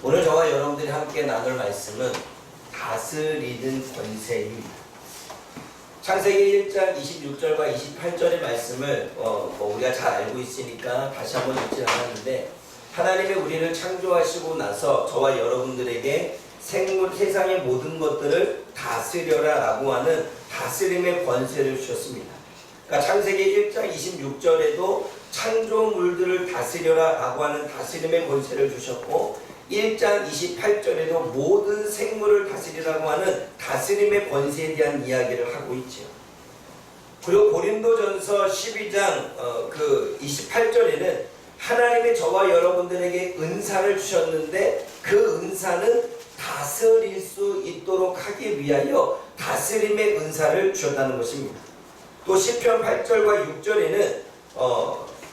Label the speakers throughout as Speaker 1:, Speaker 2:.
Speaker 1: 오늘 저와 여러분들이 함께 나눌 말씀은 다스리는 권세입니다. 창세기 1장 26절과 28절의 말씀을 우리가 잘 알고 있으니까 다시 한번 읽지 않았는데, 하나님이 우리를 창조하시고 나서 저와 여러분들에게 세상의 모든 것들을 다스려라 라고 하는 다스림의 권세를 주셨습니다. 그러니까 창세기 1장 26절에도 창조물들을 다스려라 라고 하는 다스림의 권세를 주셨고, 1장 28절에도 모든 생물을 다스리라고 하는 다스림의 권세에 대한 이야기를 하고 있죠. 그리고 고린도전서 12장 28절에는 하나님이 저와 여러분들에게 은사를 주셨는데, 그 은사는 다스릴 수 있도록 하기 위하여 다스림의 은사를 주셨다는 것입니다. 또 시편 8절과 6절에는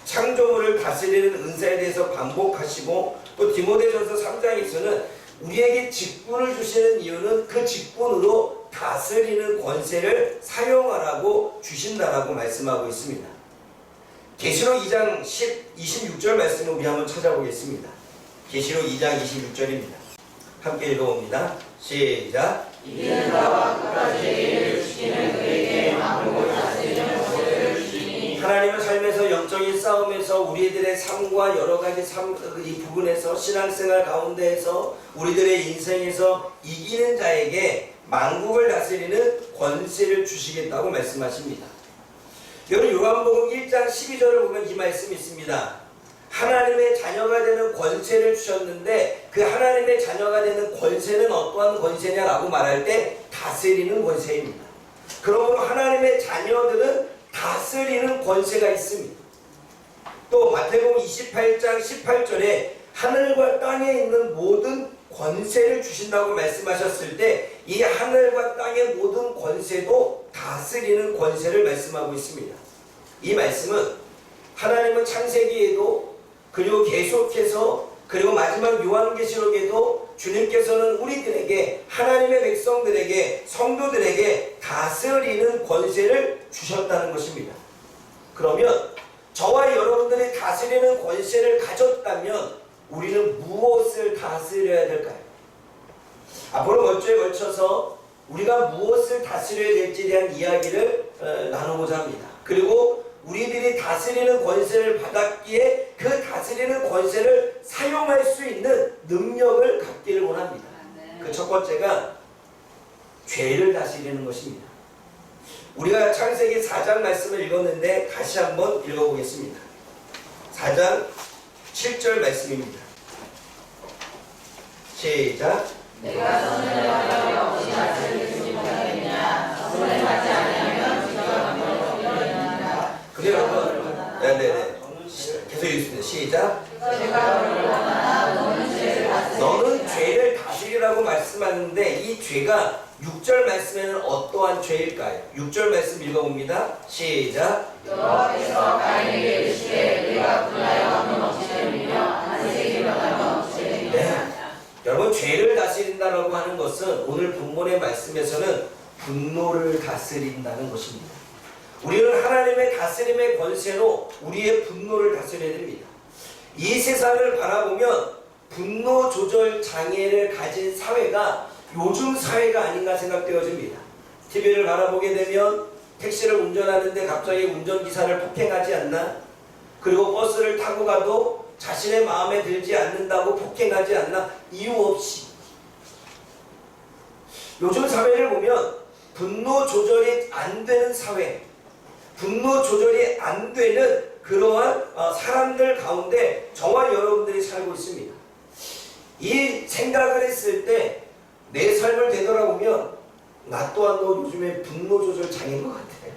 Speaker 1: 창조물을 다스리는 은사에 대해서 반복하시고, 또 디모데전서 3장에서는 우리에게 직분을 주시는 이유는 그 직분으로 다스리는 권세를 사용하라고 주신다라고 말씀하고 있습니다. 계시록 2장 26절 말씀을 우리 한번 찾아보겠습니다. 계시록 2장 26절입니다. 함께 읽어봅니다. 시작.
Speaker 2: 이는 나와 끝까지 주시는 그에게 만국을 다스리는 권세를 주시니.
Speaker 1: 하나님은 삶에서 영적인 싸움에서 우리들의 삶과 여러 가지 이 부분에서 신앙생활 가운데에서 우리들의 인생에서 이기는 자에게 만국을 다스리는 권세를 주시겠다고 말씀하십니다. 여러분, 요한복음 1장 12절을 보면 이 말씀이 있습니다. 하나님의 자녀가 되는 권세를 주셨는데, 그 하나님의 자녀가 되는 권세는 어떠한 권세냐라고 말할 때 다스리는 권세입니다. 그러므로 하나님의 자녀들은 다스리는 권세가 있습니다. 또 마태복음 28장 18절에 하늘과 땅에 있는 모든 권세를 주신다고 말씀하셨을 때, 이 하늘과 땅의 모든 권세도 다스리는 권세를 말씀하고 있습니다. 이 말씀은 하나님은 창세기에도, 그리고 계속해서, 그리고 마지막 요한계시록에도 주님께서는 우리들에게, 하나님의 백성들에게, 성도들에게 다스리는 권세를 주셨다는 것입니다. 그러면 저와 여러분들이 다스리는 권세를 가졌다면 우리는 무엇을 다스려야 될까요? 앞으로 몇 주에 걸쳐서 우리가 무엇을 다스려야 될지에 대한 이야기를 나누고자 합니다. 그리고 우리들이 다스리는 권세를 받았기에 그 다스리는 권세를 사용할 수 있는 능력을 갖기를 원합니다. 그 첫 번째가 죄를 다스리는 것입니다. 우리가 창세기 4장 말씀을 읽었는데 다시 한번 읽어보겠습니다. 4장 7절 말씀입니다. 시작.
Speaker 2: 내가 선을 하여 어찌 다스리지 못하겠냐. 선을 하지 아니하면 주가 강도로 이르리라.
Speaker 1: 그래요, 여러분. 네네네. 계속 읽습니다. 시작.
Speaker 2: 내가 너를 원하나 너는 죄를 다스리라.
Speaker 1: 너는 죄를 다스리라고 말씀하는데, 이 죄가 6절 말씀에는 어떠한 죄일까요? 6절 말씀 읽어봅니다. 시작.
Speaker 2: 여호와께서 가인에게 이르시되 네가 불하여 하면 어찌 되느냐. 안색이 변하면 어찌 되느냐.
Speaker 1: 네. 여러분, 죄를 다스린다라고 하는 것은 오늘 본문의 말씀에서는 분노를 다스린다는 것입니다. 우리는 하나님의 다스림의 권세로 우리의 분노를 다스려야 됩니다. 이 세상을 바라보면 분노 조절 장애를 가진 사회가 요즘 사회가 아닌가 생각되어집니다. TV를 바라보게 되면 택시를 운전하는데 갑자기 운전기사를 폭행하지 않나? 그리고 버스를 타고 가도 자신의 마음에 들지 않는다고 폭행하지 않나? 이유 없이. 요즘 사회를 보면 분노 조절이 안 되는 사회, 분노 조절이 안 되는 그러한 사람들 가운데 저와 여러분들이 살고 있습니다. 이 생각을 했을 때 내 삶을 되돌아보면 나 또한 요즘에 분노 조절 장애인 것 같아요.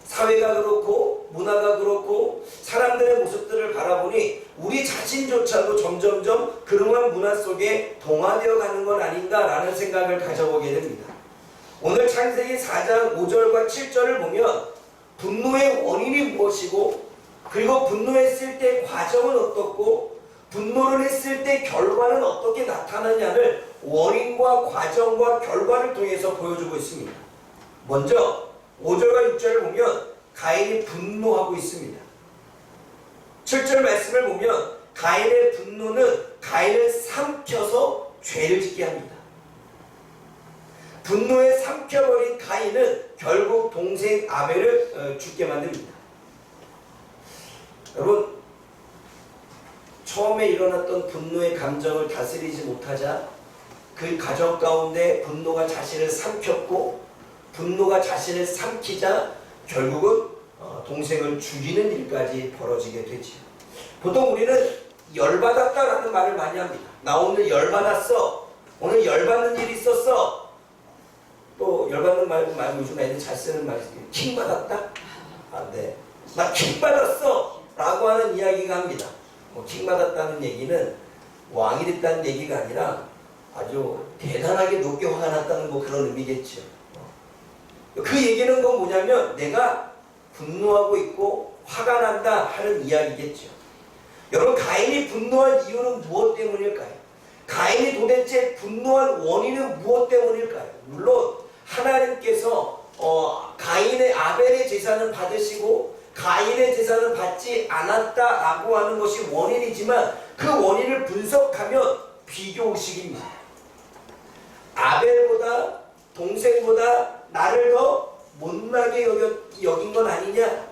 Speaker 1: 사회가 그렇고 문화가 그렇고 사람들의 모습들을 바라보니 우리 자신조차도 점점점 그러한 문화 속에 동화되어 가는 건 아닌가라는 생각을 가져보게 됩니다. 오늘 창세기 4장 5절과 7절을 보면 분노의 원인이 무엇이고, 그리고 분노했을 때 과정은 어떻고, 분노를 했을 때 결과는 어떻게 나타나냐를 원인과 과정과 결과를 통해서 보여주고 있습니다. 먼저 5절과 6절을 보면 가인이 분노하고 있습니다. 7절 말씀을 보면 가인의 분노는 가인을 삼켜서 죄를 짓게 합니다. 분노에 삼켜버린 가인은 결국 동생 아벨을 죽게 만듭니다. 여러분, 처음에 일어났던 분노의 감정을 다스리지 못하자 그 가정 가운데 분노가 자신을 삼켰고, 분노가 자신을 삼키자 결국은 동생을 죽이는 일까지 벌어지게 되지요. 보통 우리는 열받았다라는 말을 많이 합니다. 나 오늘 열받았어. 오늘 열받는 일이 있었어. 또 열받는 말 요즘 애들 잘 쓰는 말이 킹 받았다? 아, 네. 나 킹 받았어! 라고 하는 이야기가 합니다. 킹 받았다는 얘기는 왕이 됐다는 얘기가 아니라 아주 대단하게 높게 화가 났다는 그런 의미겠죠. 그 얘기는 뭐냐면 내가 분노하고 있고 화가 난다 하는 이야기겠죠. 여러분, 가인이 분노한 이유는 무엇 때문일까요? 가인이 도대체 분노한 원인은 무엇 때문일까요? 물론 하나님께서 가인의 아벨의 제사는 받으시고 가인의 제사는 받지 않았다라고 하는 것이 원인이지만 그 원인을 분석하면 비교의식입니다. 아벨보다 동생보다 나를 더 못나게 여긴 건 아니냐?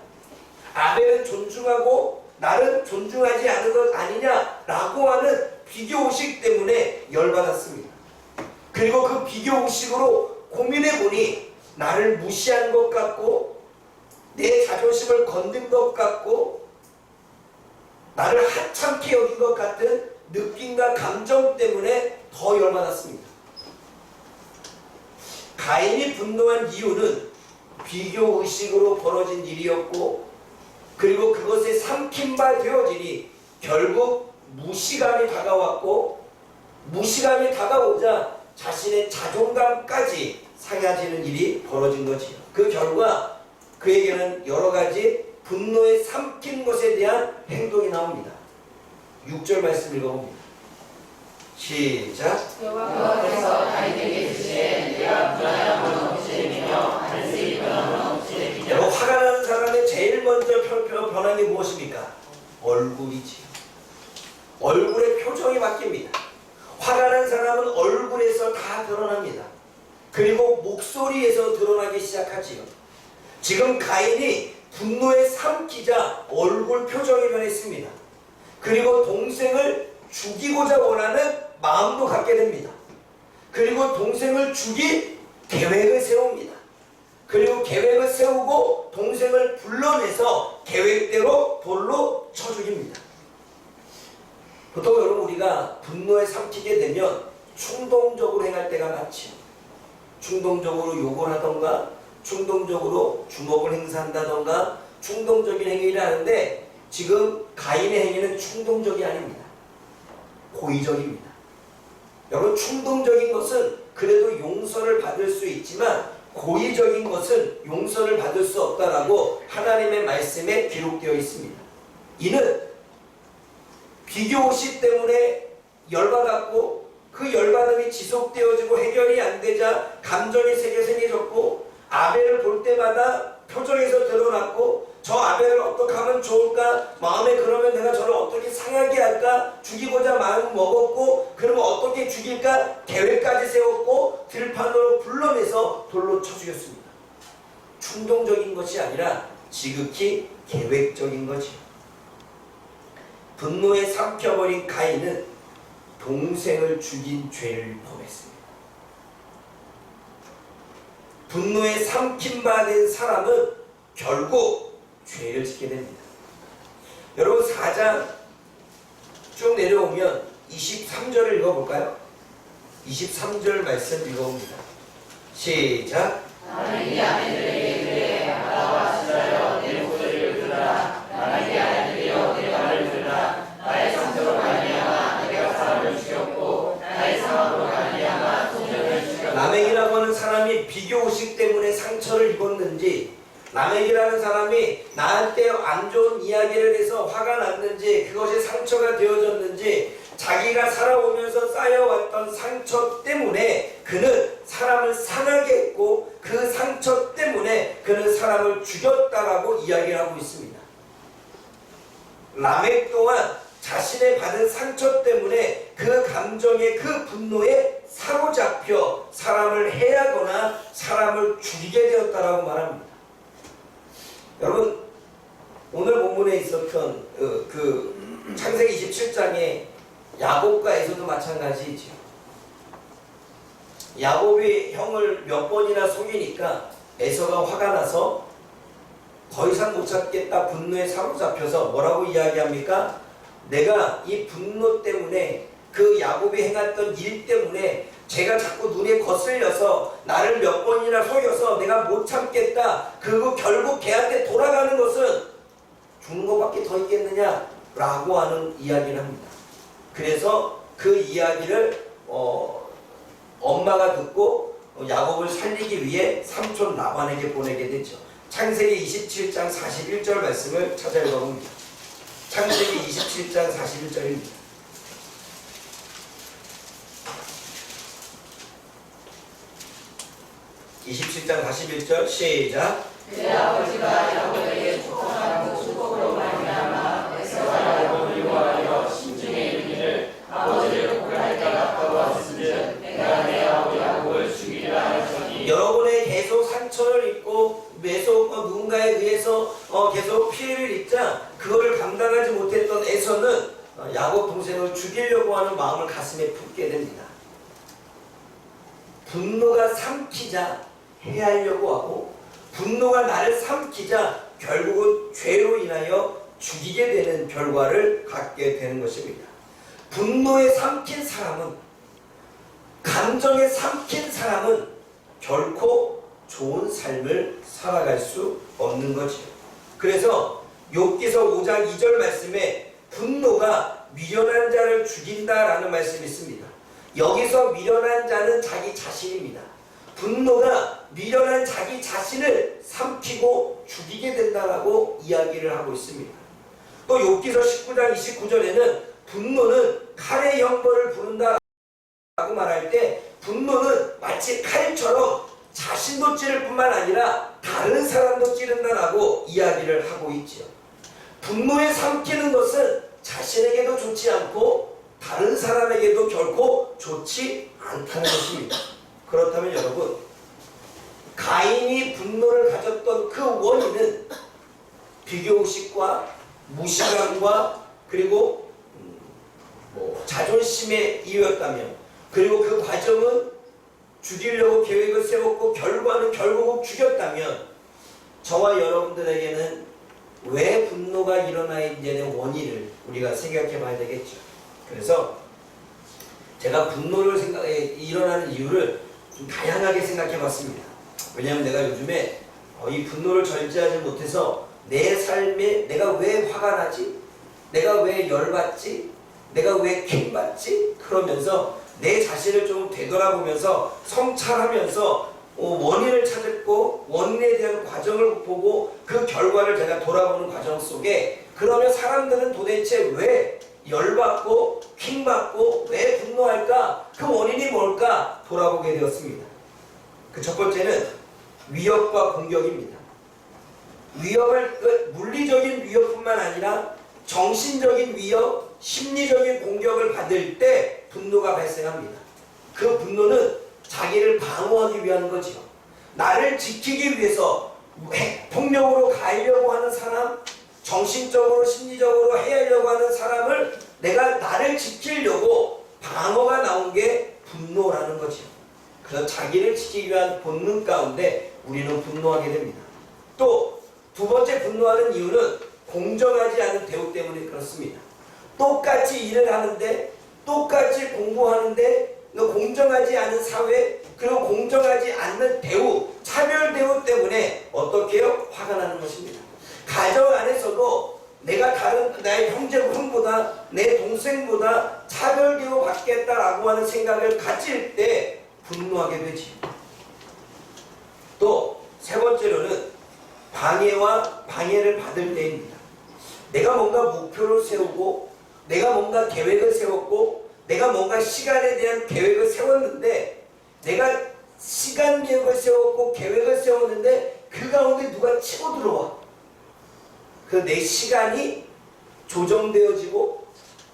Speaker 1: 아벨은 존중하고 나는 존중하지 않은 것 아니냐라고 하는 비교의식 때문에 열받았습니다. 그리고 그 비교의식으로 고민해보니 나를 무시한 것 같고 내 자존심을 건든 것 같고 나를 하찮게 여긴 것 같은 느낌과 감정 때문에 더 열받았습니다. 가인이 분노한 이유는 비교의식으로 벌어진 일이었고, 그리고 그것에 삼킨 바 되어지니 결국 무시감이 다가왔고, 무시감이 다가오자 자신의 자존감까지 상해지는 일이 벌어진 거지요. 그 결과 그에게는 여러 가지 분노에 삼킨 것에 대한 행동이 나옵니다. 6절 말씀 읽어봅니다. 시작.
Speaker 2: 여호와께서 가인에게 이르시되 내가 불안함은 없이 되며 안색이 변함은 없이 되리냐.
Speaker 1: 여러분, 화가 나는 사람의 제일 먼저 변한 게 무엇입니까? 얼굴이지요. 얼굴의 표정이 바뀝니다. 화가 난 사람은 얼굴에서 다 드러납니다. 그리고 목소리에서 드러나기 시작하지요. 지금 가인이 분노에 삼키자 얼굴 표정이 변했습니다. 그리고 동생을 죽이고자 원하는 마음도 갖게 됩니다. 그리고 동생을 죽일 계획을 세웁니다. 그리고 계획을 세우고 동생을 불러내서 계획대로 돌로 쳐 죽입니다. 보통 여러분, 우리가 분노에 삼키게 되면 충동적으로 행할 때가 많죠. 충동적으로 욕을 하던가 충동적으로 주먹을 행사한다던가 충동적인 행위를 하는데, 지금 가인의 행위는 충동적이 아닙니다. 고의적입니다. 여러분, 충동적인 것은 그래도 용서를 받을 수 있지만 고의적인 것은 용서를 받을 수 없다라고 하나님의 말씀에 기록되어 있습니다. 이는 비교의식 때문에 열받았고 그 열받음이 지속되어지고 해결이 안 되자 감정이 생겨졌고, 아벨을 볼 때마다 표정에서 드러났고, 저 아벨을 어떻게 하면 좋을까? 마음에 그러면 내가 저를 어떻게 상하게 할까? 죽이고자 마음을 먹었고, 그러면 어떻게 죽일까? 계획까지 세웠고 들판으로 불러내서 돌로 쳐 죽였습니다. 충동적인 것이 아니라 지극히 계획적인 거지요. 분노에 삼켜버린 가인은 동생을 죽인 죄를 범했습니다. 분노에 삼킨 바 된 사람은 결국 죄를 짓게 됩니다. 여러분, 4장 쭉 내려오면 23절을 읽어볼까요? 23절 말씀 읽어봅니다. 시작.
Speaker 2: 나는 이 아내들에게 그래 나와 시라여 내 목소리를 들으라. 나는 이 아내들이여 내 말을 들으라. 나의 상처로 말미암아 내가 사람을 죽였고 나의 상함으로 말미암아 소년을 죽였고.
Speaker 1: 라멕이라고 하는 사람이 비교의식 때문에 상처를 입었는지, 라멕이라는 사람이 나한테 안 좋은 이야기를 해서 화가 났는지, 그것이 상처가 되어졌는지, 자기가 살아오면서 쌓여왔던 상처 때문에 그는 사람을 상하게 했고 그 상처 때문에 그는 사람을 죽였다라고 이야기를 하고 있습니다. 라멕 또한 자신의 받은 상처 때문에 그 감정에 그 분노에 사로잡혀 사람을 해하거나 사람을 죽이게 되었다라고 말합니다. 여러분 오늘 본문에 있었던 그 창세기 27장에 야곱과 에서도 마찬가지이죠. 야곱이 형을 몇 번이나 속이니까 에서가 화가 나서 더 이상 못 참겠다 분노에 사로잡혀서 뭐라고 이야기합니까? 내가 이 분노 때문에 그 야곱이 행했던 일 때문에 제가 자꾸 눈에 거슬려서 나를 몇 번이나 속여서 내가 못 참겠다. 그리고 결국 걔한테 돌아가는 것은 죽는 것밖에 더 있겠느냐? 라고 하는 이야기를 합니다. 그래서 그 이야기를 엄마가 듣고 야곱을 살리기 위해 삼촌 라반에게 보내게 되죠. 창세기 27장 41절 말씀을 찾아 읽어봅니다. 창세기 27장 41절입니다. 27장 41절 시작.
Speaker 2: 내 아버지가 야곱에게 축복한 그 축복으로 말미암아 에서가 야곱을 미워하여 심중에 이르기를 아버지를 고발할까 가까워하였으면 내가 내 아버지 야곱을 죽이리라 하였더니
Speaker 1: 여러분의 계속 상처를 입고 계속 누군가에 의해서 계속 피해를 입자 그거를 감당하지 못했던 에서는 야곱 동생을 죽이려고 하는 마음을 가슴에 품게 됩니다. 분노가 삼키자 해하려고 하고 분노가 나를 삼키자 결국은 죄로 인하여 죽이게 되는 결과를 갖게 되는 것입니다. 분노에 삼킨 사람은 감정에 삼킨 사람은 결코 좋은 삶을 살아갈 수 없는 거죠. 그래서 욥기서 5장 2절 말씀에 분노가 미련한 자를 죽인다라는 말씀이 있습니다. 여기서 미련한 자는 자기 자신입니다. 분노가 미련한 자기 자신을 삼키고 죽이게 된다라고 이야기를 하고 있습니다. 또 욥기서 19장 29절에는 분노는 칼의 형벌을 부른다라고 말할 때 분노는 마치 칼처럼 자신도 찌를 뿐만 아니라 다른 사람도 찌른다라고 이야기를 하고 있죠. 분노에 삼키는 것은 자신에게도 좋지 않고 다른 사람에게도 결코 좋지 않다는 것입니다. 그렇다면 여러분, 가인이 분노를 가졌던 그 원인은 비교의식과 무시감과 그리고 자존심의 이유였다면, 그리고 그 과정은 죽이려고 계획을 세웠고 결과는 결국은 죽였다면, 저와 여러분들에게는 왜 분노가 일어나는지의 원인을 우리가 생각해 봐야 되겠죠. 그래서 제가 분노를 일어나는 이유를 좀 다양하게 생각해 봤습니다. 왜냐하면 내가 요즘에 이 분노를 절제하지 못해서 내 삶에 내가 왜 화가 나지? 내가 왜 열받지? 내가 왜 킹받지? 그러면서 내 자신을 좀 되돌아보면서 성찰하면서 원인을 찾았고 원인에 대한 과정을 보고 그 결과를 제가 돌아보는 과정 속에 그러면 사람들은 도대체 왜 열받고 킹받고 왜 분노할까? 그 원인이 뭘까? 돌아보게 되었습니다. 그 첫 번째는 위협과 공격입니다. 위협을 물리적인 위협뿐만 아니라 정신적인 위협, 심리적인 공격을 받을 때 분노가 발생합니다. 그 분노는 자기를 방어하기 위한 거죠. 나를 지키기 위해서 폭력으로 가려고 하는 사람, 정신적으로 심리적으로 해하려고 하는 사람을 내가 나를 지키려고 방어가 나온 게 분노라는 거죠. 그래서 자기를 지키기 위한 본능 가운데 우리는 분노하게 됩니다. 또 두 번째 분노하는 이유는 공정하지 않은 대우 때문에 그렇습니다. 똑같이 일을 하는데 똑같이 공부하는데 공정하지 않은 사회 그리고 공정하지 않는 대우, 차별 대우 때문에 어떻게 해요? 화가 나는 것입니다. 가정 안에서도 내가 다른 나의 형제보다 내 동생보다 차별 대우 받겠다라고 하는 생각을 가질 때 분노하게 되지. 또 세 번째로는 방해와 방해를 받을 때입니다. 내가 뭔가 목표를 세우고 내가 뭔가 계획을 세웠고 내가 뭔가 시간에 대한 계획을 세웠는데 내가 시간 계획을 세웠고 계획을 세웠는데 그 가운데 누가 치고 들어와. 그 내 시간이 조정되어지고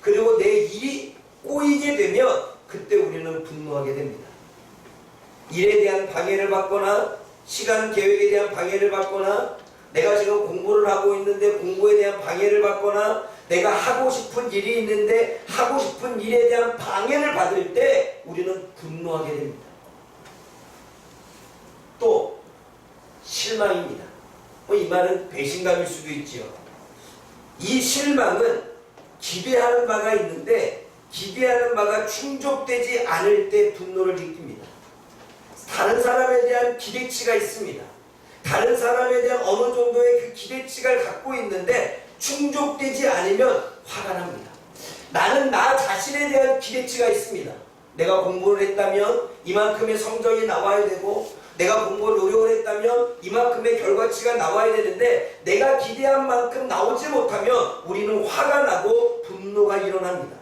Speaker 1: 그리고 내 일이 꼬이게 되면 그때 우리는 분노하게 됩니다. 일에 대한 방해를 받거나 시간 계획에 대한 방해를 받거나 내가 지금 공부를 하고 있는데 공부에 대한 방해를 받거나 내가 하고 싶은 일이 있는데 하고 싶은 일에 대한 방해를 받을 때 우리는 분노하게 됩니다. 또 실망입니다. 이 말은 배신감일 수도 있지요. 이 실망은 기대하는 바가 있는데 기대하는 바가 충족되지 않을 때 분노를 느낍니다. 다른 사람에 대한 기대치가 있습니다. 다른 사람에 대한 어느 정도의 그 기대치를 갖고 있는데 충족되지 않으면 화가 납니다. 나는 나 자신에 대한 기대치가 있습니다. 내가 공부를 했다면 이만큼의 성적이 나와야 되고 내가 공부를 노력을 했다면 이만큼의 결과치가 나와야 되는데 내가 기대한 만큼 나오지 못하면 우리는 화가 나고 분노가 일어납니다.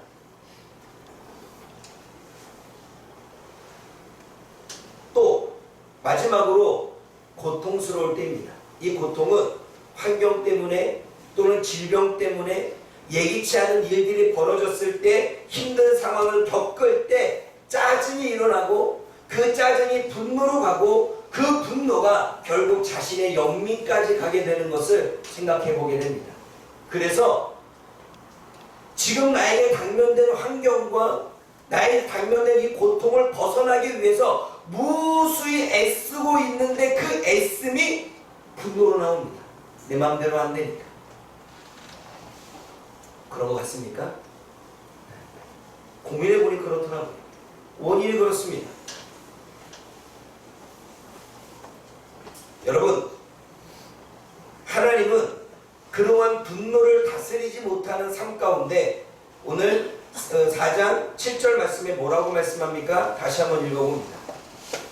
Speaker 1: 또 마지막으로 고통스러울 때입니다. 이 고통은 환경 때문에 또는 질병 때문에 예기치 않은 일들이 벌어졌을 때 힘든 상황을 겪을 때 짜증이 일어나고 그 짜증이 분노로 가고 그 분노가 결국 자신의 영민까지 가게 되는 것을 생각해 보게 됩니다. 그래서 지금 나에게 당면된 환경과 나에게 당면된 이 고통을 벗어나기 위해서 무수히 애쓰고 있는데 그 애씀이 분노로 나옵니다. 내 마음대로 안 되니까. 그런 것 같습니까? 고민해보니 그렇더라고요. 원인이 그렇습니다. 여러분, 하나님은 그동안 분노를 다스리지 못하는 삶 가운데 오늘 4장 7절 말씀에 뭐라고 말씀합니까? 다시 한번 읽어봅니다.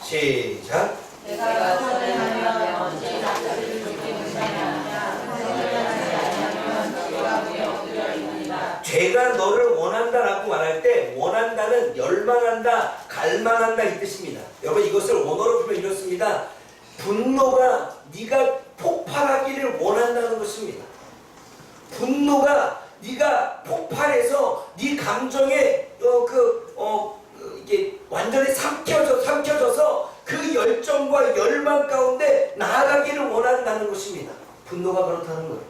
Speaker 1: 시작.
Speaker 2: 내가 선행하면 언제 다스릴 수 있느냐. 선행하지 아니하면 너희가 그에 엎드려 있느니라.
Speaker 1: 죄가 너를 원한다라고 말할 때 원한다는 열망한다, 갈망한다 이 뜻입니다. 여러분 이것을 원어로 풀면 이렇습니다. 분노가 네가 폭발하기를 원한다는 것입니다. 분노가 네가 폭발해서 네 감정에 이게 완전히 삼켜져서 그 열정과 열망 가운데 나아가기를 원한다는 것입니다. 분노가 그렇다는 거예요.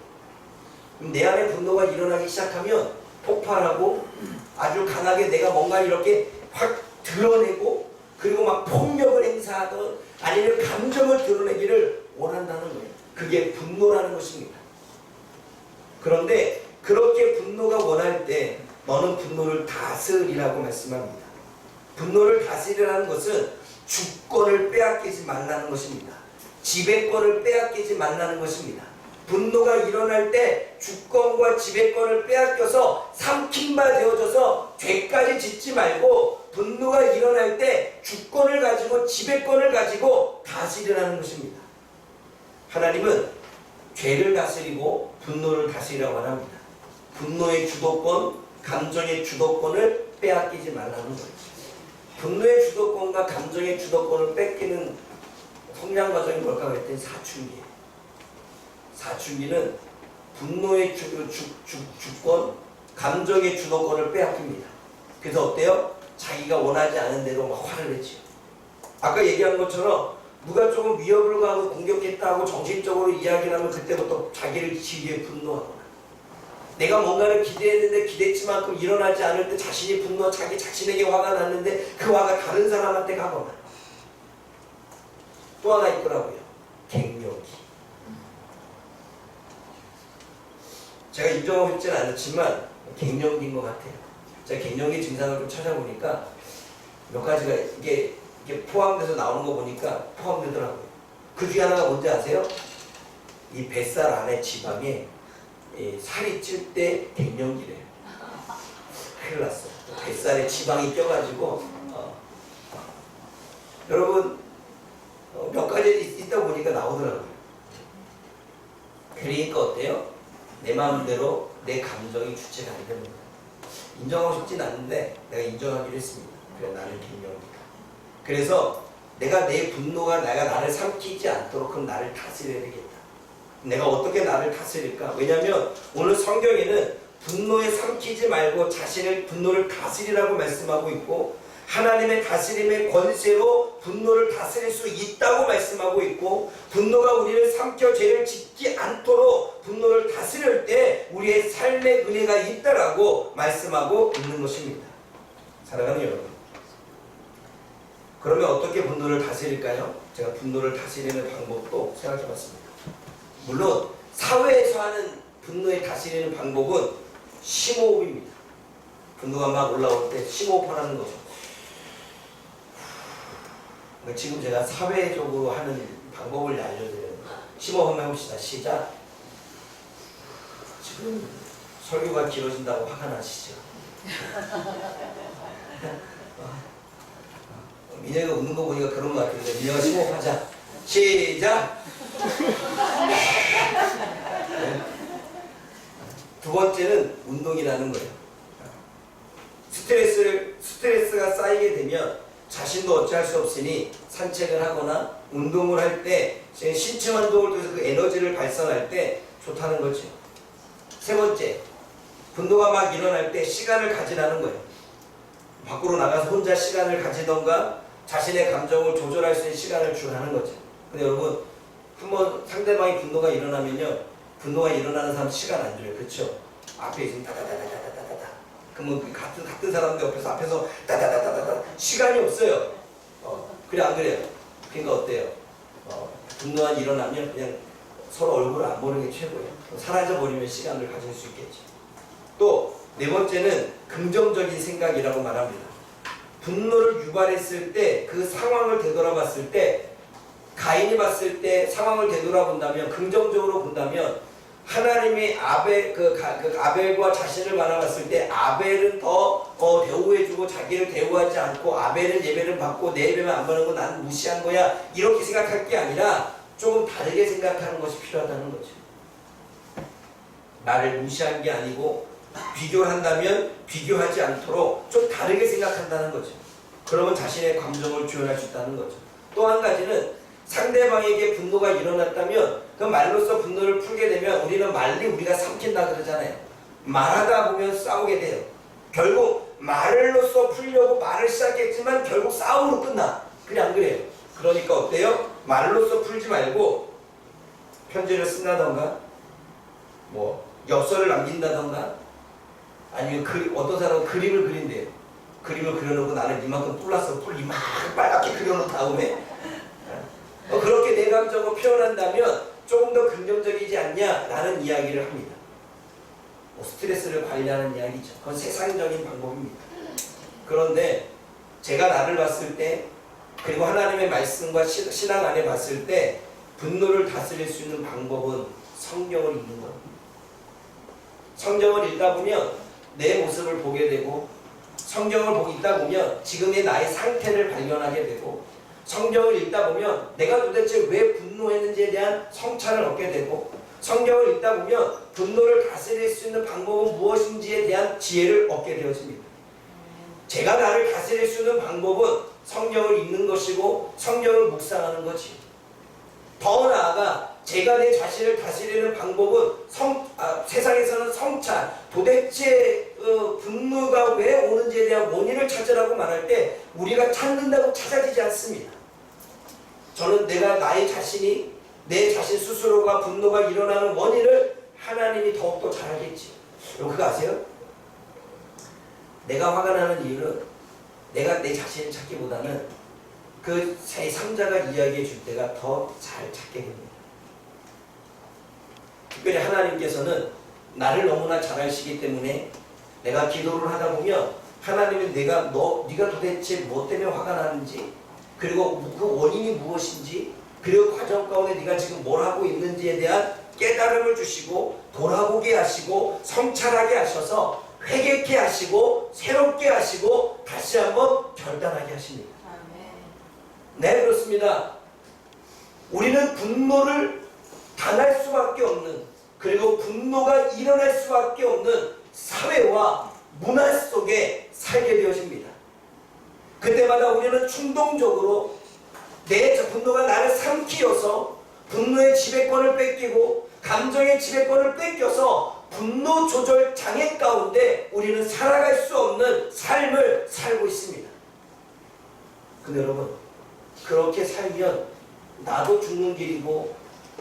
Speaker 1: 내 안에 분노가 일어나기 시작하면 폭발하고 아주 강하게 내가 뭔가 이렇게 확 드러내고 그리고 막 폭력을 행사하던 아니면 감정을 드러내기를 원한다는 거예요. 그게 분노라는 것입니다. 그런데 그렇게 분노가 원할 때 너는 분노를 다스리라고 말씀합니다. 분노를 다스리라는 것은 주권을 빼앗기지 말라는 것입니다. 지배권을 빼앗기지 말라는 것입니다. 분노가 일어날 때 주권과 지배권을 빼앗겨서 삼킨바 되어져서 죄까지 짓지 말고 분노가 일어날 때 주권을 가지고 지배권을 가지고 다스리라는 것입니다. 하나님은 죄를 다스리고 분노를 다스리라고 합니다. 분노의 주도권, 감정의 주도권을 빼앗기지 말라는 거예요. 분노의 주도권과 감정의 주도권을 뺏기는 성장 과정이 뭘까 그랬더니 사춘기예요. 사춘기는 분노의 주권, 감정의 주도권을 빼앗깁니다. 그래서 어때요? 자기가 원하지 않은 대로 막 화를 내지요. 아까 얘기한 것처럼 누가 조금 위협을 가하고 공격했다 하고 정신적으로 이야기를 하면 그때부터 자기를 지기에 분노하거나 내가 뭔가를 기대했는데 기대치만큼 일어나지 않을 때 자신이 분노, 자기 자신에게 화가 났는데 그 화가 다른 사람한테 가거나 또 하나 있더라고요. 갱년기. 제가 인정하고 싶지는 않지만 갱년기인 것 같아요. 제가 갱년기 증상을 좀 찾아보니까 몇 가지가 이게 포함돼서 나오는 거 보니까 포함되더라고요. 그 중에 하나가 뭔지 아세요? 이 뱃살 안에 지방에 살이 찔 때 갱년기래요. 큰일 났어. 뱃살에 지방이 껴가지고 여러분 몇 가지 있다 보니까 나오더라고요. 그러니까 어때요? 내 마음대로 내 감정이 주체가 안 되는 거예요. 인정하고 싶진 않는데 내가 인정하기로 했습니다. 그래 나는 갱년기다. 그래서 내가 내 분노가 나를 삼키지 않도록 그럼 나를 다스려야 되겠다. 내가 어떻게 나를 다스릴까? 왜냐하면 오늘 성경에는 분노에 삼키지 말고 자신의 분노를 다스리라고 말씀하고 있고, 하나님의 다스림의 권세로 분노를 다스릴 수 있다고 말씀하고 있고, 분노가 우리를 삼켜 죄를 짓지 않도록 분노를 다스릴 때 우리의 삶의 은혜가 있다라고 말씀하고 있는 것입니다. 사랑하는 여러분, 그러면 어떻게 분노를 다스릴까요? 제가 분노를 다스리는 방법도 생각해 봤습니다. 물론 사회에서 하는 분노에 다스리는 방법은 심호흡입니다. 분노가 막 올라올 때 심호흡하라는 거죠. 지금 제가 사회적으로 하는 방법을 알려드려요. 심호흡 한번 해봅시다. 시작. 지금 설교가 길어진다고 화가 나시죠? 민혁이가 웃는 거 보니까 그런 거 같은데, 민혁아 심호흡하자. 시작. 두 번째는 운동이라는 거예요. 스트레스가 쌓이게 되면 자신도 어찌할 수 없으니 산책을 하거나 운동을 할 때, 신체 활동을 통해서 그 에너지를 발산할 때 좋다는 거죠. 세 번째, 분노가 막 일어날 때 시간을 가지라는 거예요. 밖으로 나가서 혼자 시간을 가지던가 자신의 감정을 조절할 수 있는 시간을 주라는 거죠. 근데 여러분, 한번 상대방이 분노가 일어나면요, 분노가 일어나는 사람 시간 안 줘요. 그렇죠? 앞에 있으면 다다다다다다다. 그러면 같은 사람들 앞에서 다다다다다다 시간이 없어요. 그래 안 그래요? 그러니까 어때요? 분노가 일어나면 그냥 서로 얼굴을 안 보는 게 최고예요. 사라져 버리면 시간을 가질 수 있겠죠. 또 네 번째는 긍정적인 생각이라고 말합니다. 분노를 유발했을 때 그 상황을 되돌아봤을 때, 가인이 봤을 때 상황을 되돌아본다면, 긍정적으로 본다면, 하나님이 아벨과 자신을 바라봤을 때 아벨은 더 대우해주고 자기를 대우하지 않고, 아벨은 예배를 받고 내 예배만 안 받는 건 나는 무시한 거야, 이렇게 생각할 게 아니라 조금 다르게 생각하는 것이 필요하다는 거죠. 나를 무시한 게 아니고 비교를 한다면 비교하지 않도록 좀 다르게 생각한다는 거죠. 그러면 자신의 감정을 표현할 수 있다는 거죠. 또 한 가지는, 상대방에게 분노가 일어났다면 그 말로써 분노를 풀게 되면 우리는 말리 우리가 삼킨다 그러잖아요. 말하다 보면 싸우게 돼요. 결국 말로써 풀려고 말을 시작했지만 결국 싸움으로 끝나. 그래 안 그래요? 그러니까 어때요? 말로써 풀지 말고 편지를 쓴다던가, 엽서를 남긴다던가, 아니면 어떤 사람은 그림을 그린대요. 그림을 그려놓고 나는 이만큼 뿔났어. 뿔 이만큼 빨갛게 그려놓은 다음에 그렇게 내 감정을 표현한다면 조금 더 긍정적이지 않냐라는 이야기를 합니다. 스트레스를 관리하는 이야기죠. 그건 세상적인 방법입니다. 그런데 제가 나를 봤을 때, 그리고 하나님의 말씀과 신앙 안에 봤을 때, 분노를 다스릴 수 있는 방법은 성경을 읽는 겁니다. 성경을 읽다 보면 내 모습을 보게 되고, 성경을 읽다 보면 지금의 나의 상태를 발견하게 되고, 성경을 읽다 보면 내가 도대체 왜 분노했는지에 대한 성찰을 얻게 되고, 성경을 읽다 보면 분노를 다스릴 수 있는 방법은 무엇인지에 대한 지혜를 얻게 되어집니다. 제가 나를 다스릴 수 있는 방법은 성경을 읽는 것이고 성경을 묵상하는 거지. 더 나아가 제가 내 자신을 다스리는 방법은 세상에서는 성찰, 도대체 분노가 왜 오는지에 대한 원인을 찾으라고 말할 때 우리가 찾는다고 찾아지지 않습니다. 저는 나의 자신이, 내 자신 스스로가 분노가 일어나는 원인을 하나님이 더욱더 잘 알겠지. 여러분 그거 아세요? 내가 화가 나는 이유는 내가 내 자신을 찾기보다는 그 제3자가 이야기해 줄 때가 더 잘 찾게 됩니다. 특별히 하나님께서는 나를 너무나 잘 아시기 때문에 내가 기도를 하다 보면 하나님은 네가 도대체 뭐 때문에 화가 나는지, 그리고 그 원인이 무엇인지, 그리고 과정 가운데 네가 지금 뭘 하고 있는지에 대한 깨달음을 주시고 돌아보게 하시고 성찰하게 하셔서 회개케 하시고 새롭게 하시고 다시 한번 결단하게 하십니다. 네, 그렇습니다. 우리는 분노를 당할 수밖에 없는, 그리고 분노가 일어날 수밖에 없는 사회와 문화 속에 살게 되어집니다. 그때마다 우리는 충동적으로 내 분노가 나를 삼키어서 분노의 지배권을 뺏기고 감정의 지배권을 뺏겨서 분노 조절 장애 가운데 우리는 살아갈 수 없는 삶을 살고 있습니다. 근데 여러분, 그렇게 살면 나도 죽는 길이고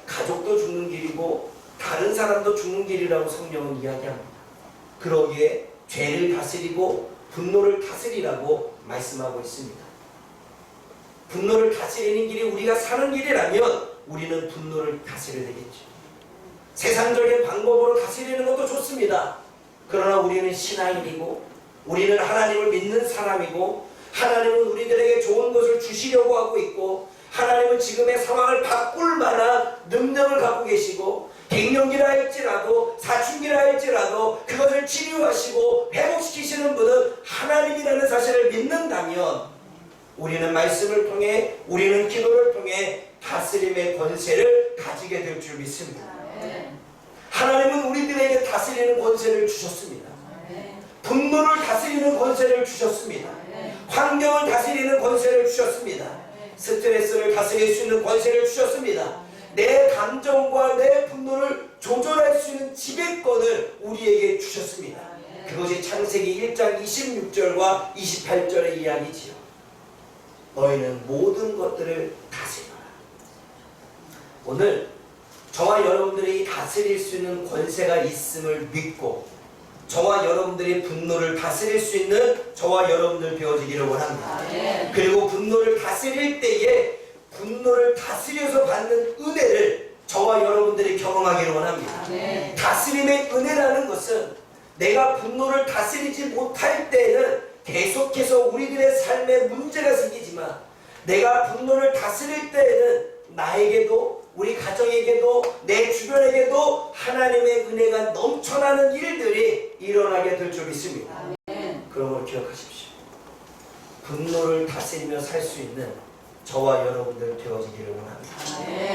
Speaker 1: 가족도 죽는 길이고 다른 사람도 죽는 길이라고 성경은 이야기합니다. 그러기에 죄를 다스리고 분노를 다스리라고 말씀하고 있습니다. 분노를 다스리는 길이 우리가 사는 길이라면 우리는 분노를 다스려야 되겠죠. 세상적인 방법으로 다스리는 것도 좋습니다. 그러나 우리는 신앙인이고 우리는 하나님을 믿는 사람이고 하나님은 우리들에게 좋은 것을 주시려고 하고 있고 하나님은 지금의 상황을 바꿀 만한 능력을 갖고 계시고 갱년기라 할지라도 사춘기라 할지라도 그것을 치료하시고 회복시키시는 분은 하나님이라는 사실을 믿는다면 우리는 말씀을 통해 우리는 기도를 통해 다스림의 권세를 가지게 될 줄 믿습니다. 하나님은 우리들에게 다스리는 권세를 주셨습니다. 분노를 다스리는 권세를 주셨습니다. 환경을 다스리는 권세를 주셨습니다. 스트레스를 다스릴 수 있는 권세를 주셨습니다. 내 감정과 내 분노를 조절할 수 있는 지배권을 우리에게 주셨습니다. 그것이 창세기 1장 26절과 28절의 이야기지요. 너희는 모든 것들을 다스려라. 오늘 저와 여러분들이 다스릴 수 있는 권세가 있음을 믿고 저와 여러분들이 분노를 다스릴 수 있는 저와 여러분들 되어지기를 원합니다. 그리고 분노를 다스릴 때에 분노를 다스려서 받는 은혜를 저와 여러분들이 경험하기를 원합니다. 다스림의 은혜라는 것은 내가 분노를 다스리지 못할 때는 계속해서 우리들의 삶에 문제가 생기지만 내가 분노를 다스릴 때에는 나에게도 우리 가정에게도 내 주변에게도 하나님의 은혜가 넘쳐나는 일들이 일어나게 될 줄 믿습니다. 그런 걸 기억하십시오. 분노를 다스리며 살 수 있는 저와 여러분들 되어지기를 원합니다.